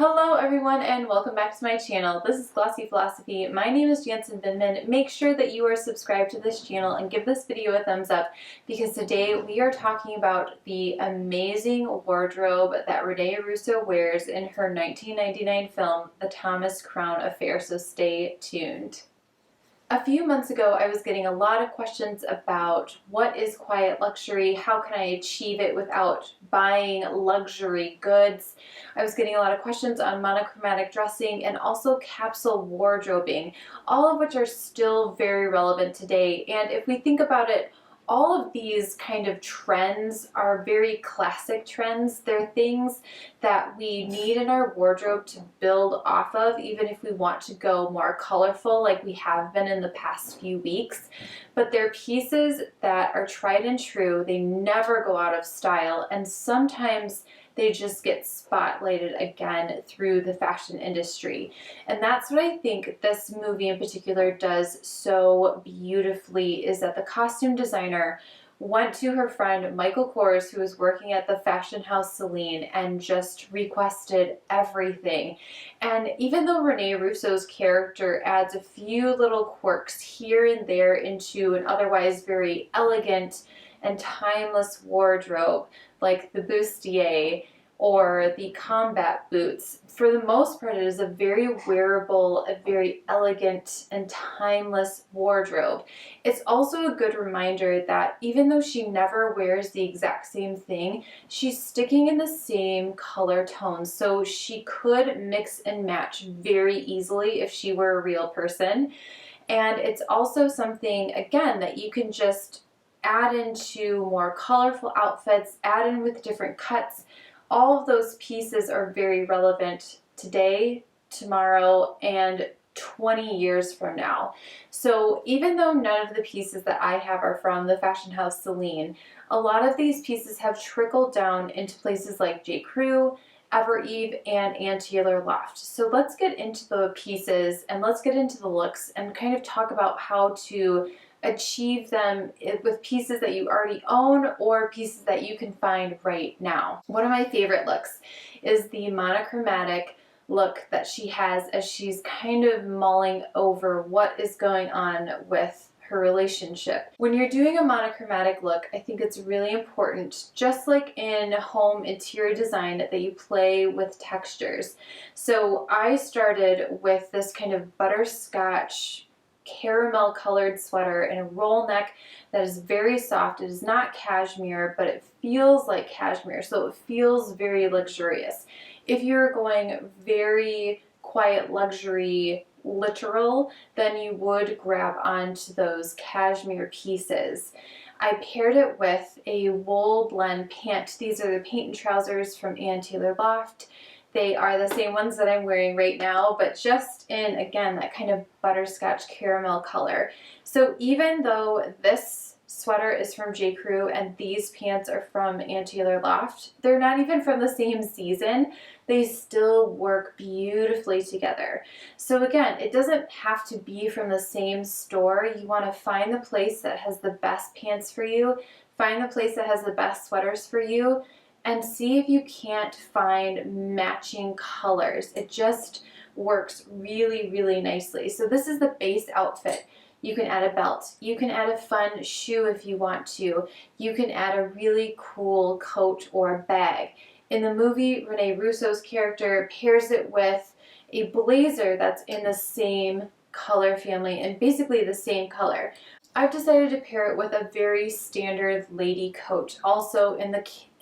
Hello everyone and welcome back to my channel. This is Glossy Philosophy. My name is Jansen Vindman. Make sure that you are subscribed to this channel and give this video a thumbs up because today we are talking about the amazing wardrobe that Rene Russo wears in her 1999 film, The Thomas Crown Affair, so stay tuned. A few months ago, I was getting a lot of questions about what is quiet luxury, how can I achieve it without buying luxury goods. I was getting a lot of questions on monochromatic dressing and also capsule wardrobing, all of which are still very relevant today. And if we think about it, all of these kind of trends are very classic trends. They're things that we need in our wardrobe to build off of, even if we want to go more colorful like we have been in the past few weeks. But they're pieces that are tried and true. They never go out of style, and sometimes they just get spotlighted again through the fashion industry. And that's what I think this movie in particular does so beautifully, is that the costume designer went to her friend Michael Kors, who was working at the fashion house Celine, and just requested everything. And even though Rene Russo's character adds a few little quirks here and there into an otherwise very elegant and timeless wardrobe, like the bustier or the combat boots, for the most part it is a very wearable, a very elegant and timeless wardrobe. It's also a good reminder that even though she never wears the exact same thing, she's sticking in the same color tones, so she could mix and match very easily if she were a real person. And it's also something, again, that you can just add into more colorful outfits, add in with different cuts. All of those pieces are very relevant today, tomorrow, and 20 years from now. So even though none of the pieces that I have are from the fashion house Celine, a lot of these pieces have trickled down into places like J. Crew, Ever Eve, and Ann Taylor Loft. So let's get into the pieces and let's get into the looks and kind of talk about how to achieve them with pieces that you already own or pieces that you can find right now. One of my favorite looks is the monochromatic look that she has as she's kind of mulling over what is going on with her relationship. When you're doing a monochromatic look, I think it's really important, just like in home interior design, that you play with textures. So I started with this kind of butterscotch caramel colored sweater and a roll neck that is very soft. It is not cashmere, but it feels like cashmere, so it feels very luxurious. If you're going very quiet luxury literal, then you would grab onto those cashmere pieces. I paired it with a wool blend pant. These are the Peyton trousers from Ann Taylor Loft. They are the same ones that I'm wearing right now, but just in, again, that kind of butterscotch caramel color. So even though this sweater is from J. Crew and these pants are from Ann Taylor Loft, they're not even from the same season. They still work beautifully together. So again, it doesn't have to be from the same store. You want to find the place that has the best pants for you, find the place that has the best sweaters for you, and see if you can't find matching colors. It just works really, really nicely. So this is the base outfit. You can add a belt. You can add a fun shoe if you want to. You can add a really cool coat or bag. In the movie, Rene Russo's character pairs it with a blazer that's in the same color family and basically the same color. I've decided to pair it with a very standard lady coat, also in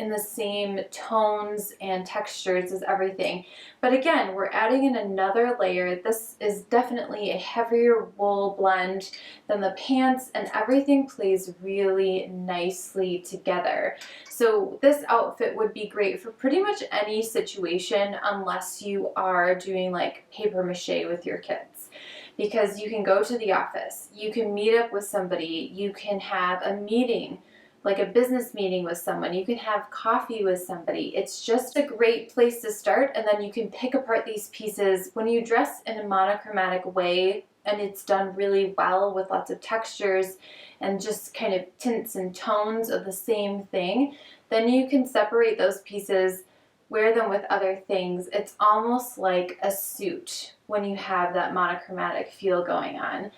the same tones and textures as everything. But again, we're adding in another layer. This is definitely a heavier wool blend than the pants, and everything plays really nicely together. So this outfit would be great for pretty much any situation unless you are doing like paper mache with your kids. Because you can go to the office, you can meet up with somebody, you can have a meeting, like a business meeting with someone, you can have coffee with somebody. It's just a great place to start, and then you can pick apart these pieces. When you dress in a monochromatic way and it's done really well with lots of textures and just kind of tints and tones of the same thing, then you can separate those pieces, wear them with other things, it's almost like a suit when you have that monochromatic feel going on.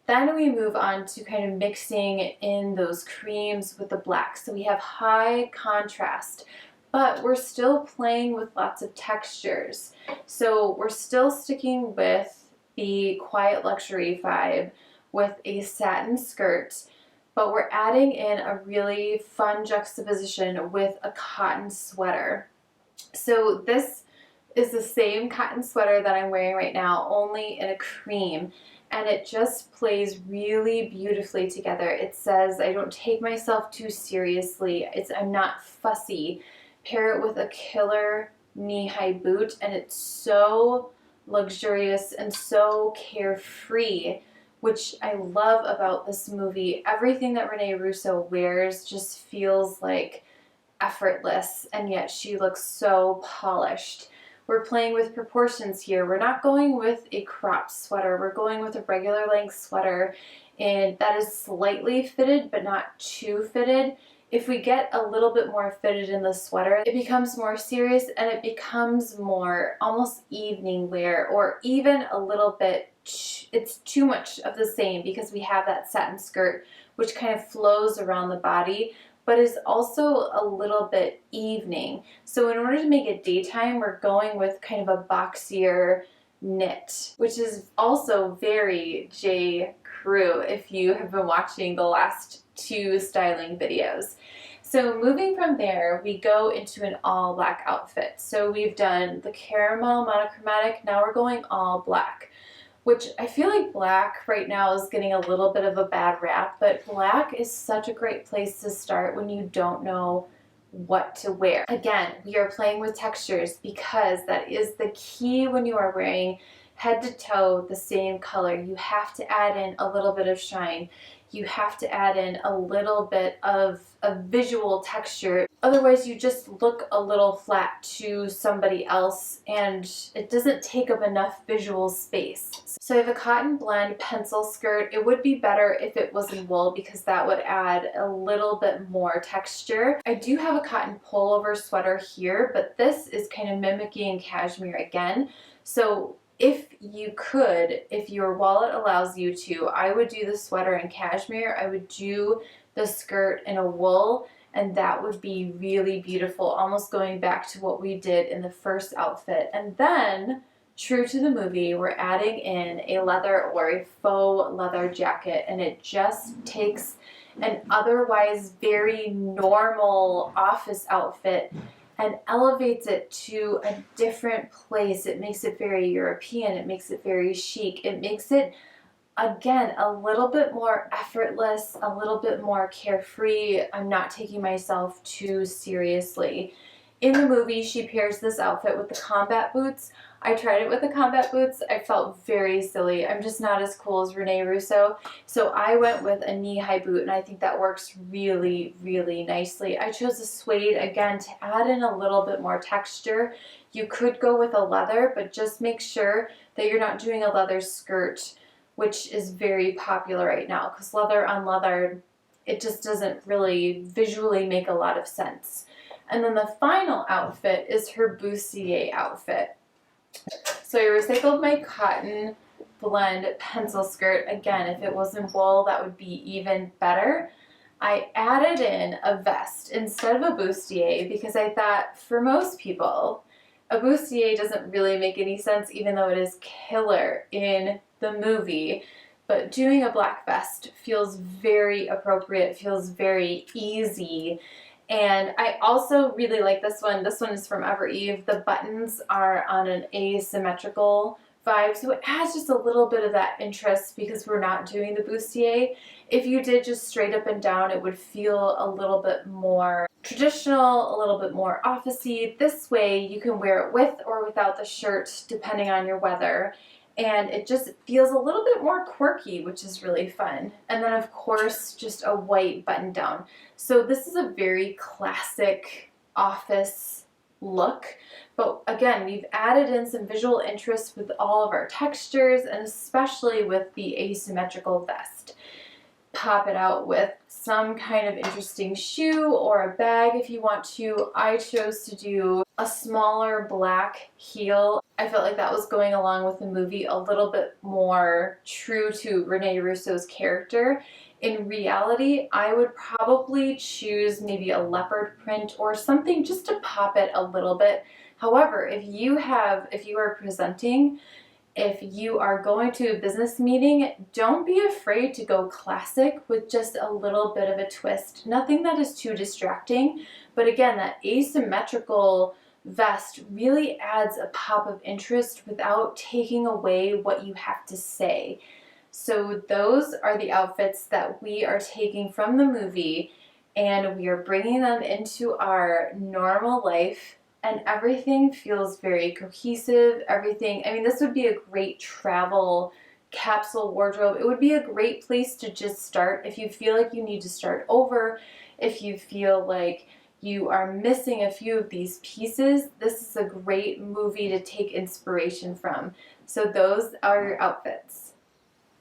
Then we move on to kind of mixing in those creams with the black. So we have high contrast, but we're still playing with lots of textures. So we're still sticking with the quiet luxury vibe with a satin skirt, but we're adding in a really fun juxtaposition with a cotton sweater. So this is the same cotton sweater that I'm wearing right now, only in a cream, and it just plays really beautifully together. It says I don't take myself too seriously. I'm not fussy. Pair it with a killer knee-high boot, and it's so luxurious and so carefree, which I love about this movie. Everything that Rene Russo wears just feels like effortless, and yet she looks so polished. We're playing with proportions here. We're not going with a cropped sweater. We're going with a regular length sweater, and that is slightly fitted but not too fitted. If we get a little bit more fitted in the sweater, it becomes more serious and it becomes more almost evening wear, or even a little bit, it's too much of the same because we have that satin skirt which kind of flows around the body, but is also a little bit evening. So in order to make it daytime, we're going with kind of a boxier knit, which is also very J. Crew if you have been watching the last two styling videos. So moving from there, we go into an all black outfit. So we've done the caramel monochromatic, now we're going all black, which I feel like black right now is getting a little bit of a bad rap, but black is such a great place to start when you don't know what to wear. Again, we are playing with textures because that is the key when you are wearing head to toe the same color. You have to add in a little bit of shine. You have to add in a little bit of a visual texture. Otherwise, you just look a little flat to somebody else and it doesn't take up enough visual space. So I have a cotton blend pencil skirt. It would be better if it was in wool because that would add a little bit more texture. I do have a cotton pullover sweater here, but this is kind of mimicking cashmere again. So if you could, if your wallet allows you to, I would do the sweater in cashmere. I would do the skirt in a wool, and that would be really beautiful, almost going back to what we did in the first outfit. And then, true to the movie, we're adding in a leather or a faux leather jacket, and it just takes an otherwise very normal office outfit and elevates it to a different place. It makes it very European. It makes it very chic. It makes it, again, a little bit more effortless, a little bit more carefree. I'm not taking myself too seriously. In the movie, she pairs this outfit with the combat boots. I tried it with the combat boots. I felt very silly. I'm just not as cool as Rene Russo. So I went with a knee-high boot, and I think that works really, really nicely. I chose a suede, again, to add in a little bit more texture. You could go with a leather, but just make sure that you're not doing a leather skirt, which is very popular right now, because leather on leather, it just doesn't really visually make a lot of sense. And then the final outfit is her bustier outfit. So I recycled my cotton blend pencil skirt. Again, if it was in wool, that would be even better. I added in a vest instead of a bustier because I thought for most people, a bustier doesn't really make any sense, even though it is killer in the movie. But doing a black vest feels very appropriate, feels very easy. And I also really like this one. This one is from Ever Eve. The buttons are on an asymmetrical vibe, so it adds just a little bit of that interest because we're not doing the bustier. If you did just straight up and down, it would feel a little bit more traditional, a little bit more officey. This way you can wear it with or without the shirt depending on your weather. And it just feels a little bit more quirky, which is really fun. And then of course, just a white button down. So this is a very classic office look, but again, we've added in some visual interest with all of our textures and especially with the asymmetrical vest. Pop it out with some kind of interesting shoe or a bag if you want to. I chose to do a smaller black heel. I felt like that was going along with the movie a little bit more true to Rene Russo's character. In reality, I would probably choose maybe a leopard print or something just to pop it a little bit. However, if you are presenting, if you are going to a business meeting, don't be afraid to go classic with just a little bit of a twist. Nothing that is too distracting, but again, that asymmetrical vest really adds a pop of interest without taking away what you have to say. So those are the outfits that we are taking from the movie, and we are bringing them into our normal life. And everything feels very cohesive. Everything, I mean, this would be a great travel capsule wardrobe. It would be a great place to just start if you feel like you need to start over, if you feel like you are missing a few of these pieces. This is a great movie to take inspiration from. So those are your outfits.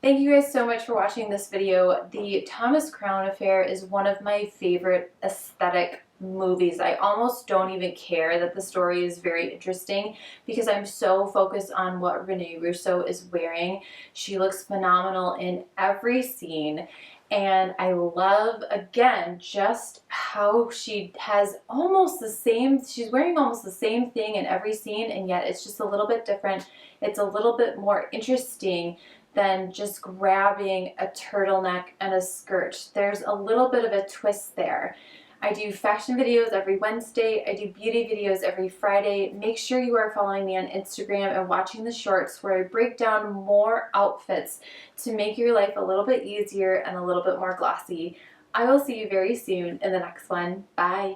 Thank you guys so much for watching this video. The Thomas Crown Affair is one of my favorite aesthetic movies. I almost don't even care that the story is very interesting because I'm so focused on what Rene Russo is wearing. She looks phenomenal in every scene, and I love, again, just how she has almost the same, she's wearing almost the same thing in every scene, and yet it's just a little bit different. It's a little bit more interesting than just grabbing a turtleneck and a skirt. There's a little bit of a twist there. I do fashion videos every Wednesday. I do beauty videos every Friday. Make sure you are following me on Instagram and watching the shorts where I break down more outfits to make your life a little bit easier and a little bit more glossy. I will see you very soon in the next one. Bye.